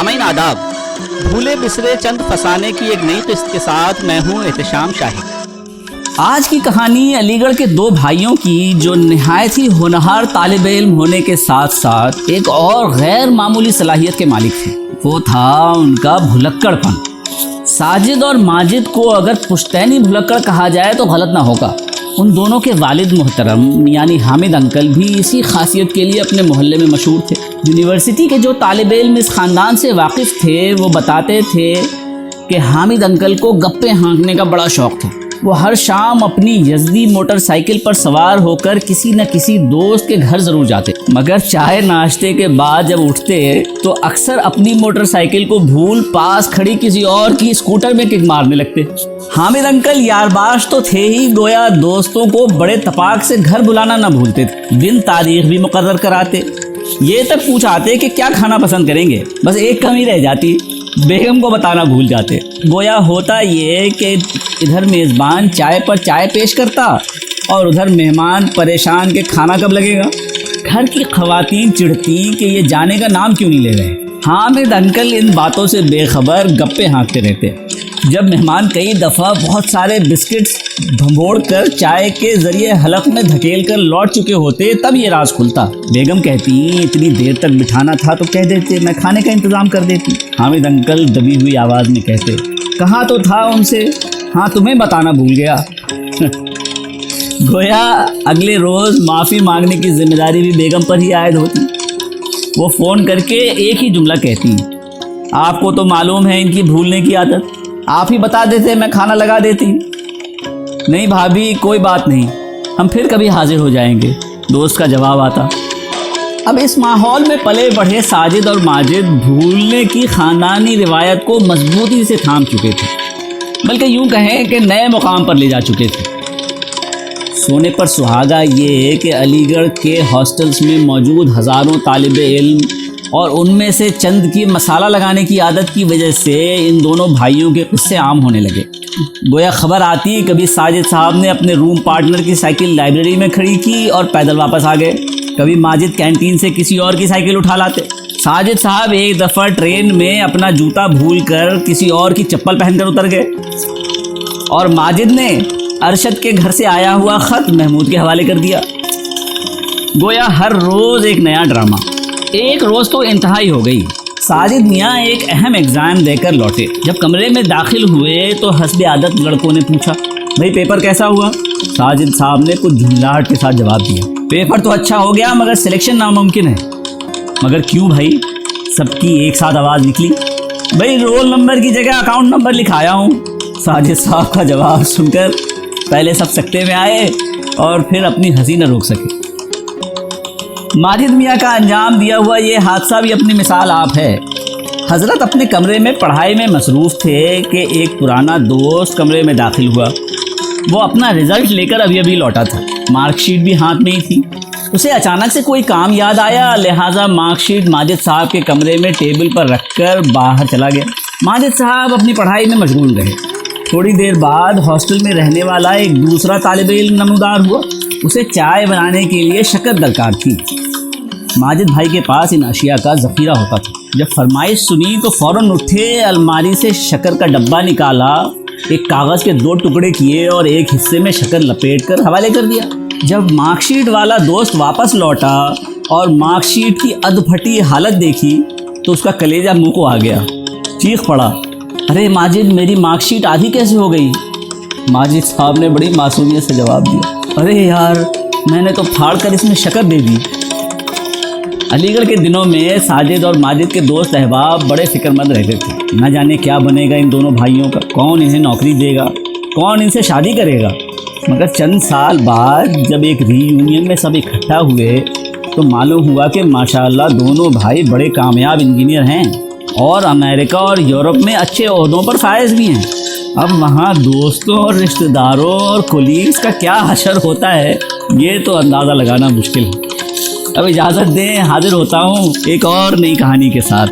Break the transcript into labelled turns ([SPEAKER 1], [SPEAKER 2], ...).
[SPEAKER 1] सामीन आदाब, भूले बिसरे चंद फसाने की एक नई किस्त के साथ मैं हूँ एहतशाम शाही। आज की कहानी अलीगढ़ के दो भाइयों की जो निहायत ही होनहार तालिब इल्म होने के साथ साथ एक और गैर मामूली सलाहियत के मालिक थे। वो था उनका भुलक्कड़पन। साजिद और माजिद को अगर पुश्तैनी भुलक्कड़ कहा जाए तो गलत ना होगा। उन दोनों के वालिद मोहतरम यानी हामिद अंकल भी इसी खासियत के लिए अपने मोहल्ले में मशहूर थे। यूनिवर्सिटी के जो तालिब इल्म इस ख़ानदान से वाकिफ़ थे वो बताते थे कि हामिद अंकल को गप्पे हाँकने का बड़ा शौक़ था। वो हर शाम अपनी यज़दी मोटरसाइकिल पर सवार होकर किसी न किसी दोस्त के घर ज़रूर जाते, मगर चाय नाश्ते के बाद जब उठते तो अक्सर अपनी मोटरसाइकिल को भूल पास खड़ी किसी और की स्कूटर में किक मारने लगते। हामिद अंकल यारबाश तो थे ही, गोया दोस्तों को बड़े तपाक से घर बुलाना ना भूलते थे। दिन तारीख भी मुकर्रर कराते, ये तक पूछाते कि क्या खाना पसंद करेंगे। बस एक कमी रह जाती, बेगम को बताना भूल जाते। गोया होता ये कि इधर मेज़बान चाय पर चाय पेश करता और उधर मेहमान परेशान के खाना कब लगेगा। घर की ख़वातीन चिढ़ती कि ये जाने का नाम क्यों नहीं ले रहे। हामिद अंकल इन बातों से बेखबर गप्पे हाँकते रहते। जब मेहमान कई दफ़ा बहुत सारे बिस्किट्स भंभोड़ कर चाय के ज़रिए हलक में धकेल कर लौट चुके होते तब ये राज खुलता। बेगम कहती इतनी देर तक बिठाना था तो कह देते, मैं खाने का इंतज़ाम कर देती। हामिद अंकल दबी हुई आवाज़ में कहते, कहा तो था उनसे, हाँ तुम्हें बताना भूल गया। गोया अगले रोज़ माफ़ी मांगने की जिम्मेदारी भी बेगम पर ही आयद होती। वो फ़ोन करके एक ही जुमला कहती, आपको तो मालूम है इनकी भूलने की आदत, आप ही बता देते मैं खाना लगा देती। नहीं भाभी कोई बात नहीं, हम फिर कभी हाजिर हो जाएंगे, दोस्त का जवाब आता। अब इस माहौल में पले बढ़े साजिद और माजिद भूलने की ख़ानदानी रिवायत को मजबूती से थाम चुके थे, बल्कि यूँ कहें कि नए मुकाम पर ले जा चुके थे। सोने पर सुहागा ये कि अलीगढ़ के हॉस्टल्स में मौजूद हज़ारों तालिब इल्म और उनमें से चंद की मसाला लगाने की आदत की वजह से इन दोनों भाइयों के किस्से आम होने लगे। गोया खबर आती कभी साजिद साहब ने अपने रूम पार्टनर की साइकिल लाइब्रेरी में खड़ी की और पैदल वापस आ गए, कभी माजिद कैंटीन से किसी और की साइकिल उठा लाते। साजिद साहब एक दफ़ा ट्रेन में अपना जूता भूलकर किसी और की चप्पल पहनकर उतर गए और माजिद ने अरशद के घर से आया हुआ ख़त महमूद के हवाले कर दिया। गोया हर रोज़ एक नया ड्रामा। एक रोज़ तो इंतहाई हो गई। साजिद मियाँ एक अहम एग्ज़ाम देकर लौटे। जब कमरे में दाखिल हुए तो हस्बे आदत लड़कों ने पूछा, भाई पेपर कैसा हुआ? साजिद साहब ने कुछ झुंझलाहट के साथ जवाब दिया, पेपर तो अच्छा हो गया मगर सिलेक्शन नामुमकिन है। मगर क्यों भाई? सबकी एक साथ आवाज़ निकली, भाई रोल नंबर की जगह अकाउंट नंबर लिखाया हूँ। साजिद साहब का जवाब सुनकर पहले सब सकते में आए और फिर अपनी हंसी न रोक सके। माजिद मियाँ का अंजाम दिया हुआ ये हादसा भी अपनी मिसाल आप है। हज़रत अपने कमरे में पढ़ाई में मसरूफ़ थे कि एक पुराना दोस्त कमरे में दाखिल हुआ। वो अपना रिज़ल्ट लेकर अभी अभी लौटा था, मार्कशीट भी हाथ में ही थी। उसे अचानक से कोई काम याद आया, लिहाजा मार्कशीट माजिद साहब के कमरे में टेबल पर रखकर बाहर चला गया। माजिद साहब अपनी पढ़ाई में मशगूल रहे। थोड़ी देर बाद हॉस्टल में रहने वाला एक दूसरा तालिब इल्म नमूदार हुआ। उसे चाय बनाने के लिए शक्कर दरकार थी। माजिद भाई के पास इन अशिया का ज़ख़ीरा होता था। जब फरमाइश सुनी तो फ़ौरन उठे, अलमारी से शक्कर का डब्बा निकाला, एक कागज़ के 2 टुकड़े किए और एक हिस्से में शक्कर लपेट कर हवाले कर दिया। जब मार्कशीट वाला दोस्त वापस लौटा और मार्कशीट की अधफटी हालत देखी तो उसका कलेजा मुँह को आ गया। चीख पड़ा, अरे माजिद मेरी मार्कशीट आधी कैसे हो गई? माजिद साहब ने बड़ी मासूमियत से जवाब दिया, अरे यार मैंने तो फाड़ कर इसमें शक्कर दे दी। अलीगढ़ के दिनों में साजिद और माजिद के दोस्त अहबाब बड़े फिक्रमंद रहते थे। न जाने क्या बनेगा इन दोनों भाइयों का, कौन इन्हें नौकरी देगा, कौन इनसे शादी करेगा। मगर चंद साल बाद जब एक रीयूनियन में सब इकट्ठा हुए तो मालूम हुआ कि माशाअल्लाह दोनों भाई बड़े कामयाब इंजीनियर हैं और अमेरिका और यूरोप में अच्छे ओहदों पर फायज भी हैं। अब वहाँ दोस्तों और रिश्तेदारों और कोलीग्स का क्या हशर होता है ये तो अंदाज़ा लगाना मुश्किल है। अब इजाज़त दें, हाजिर होता हूँ एक और नई कहानी के साथ।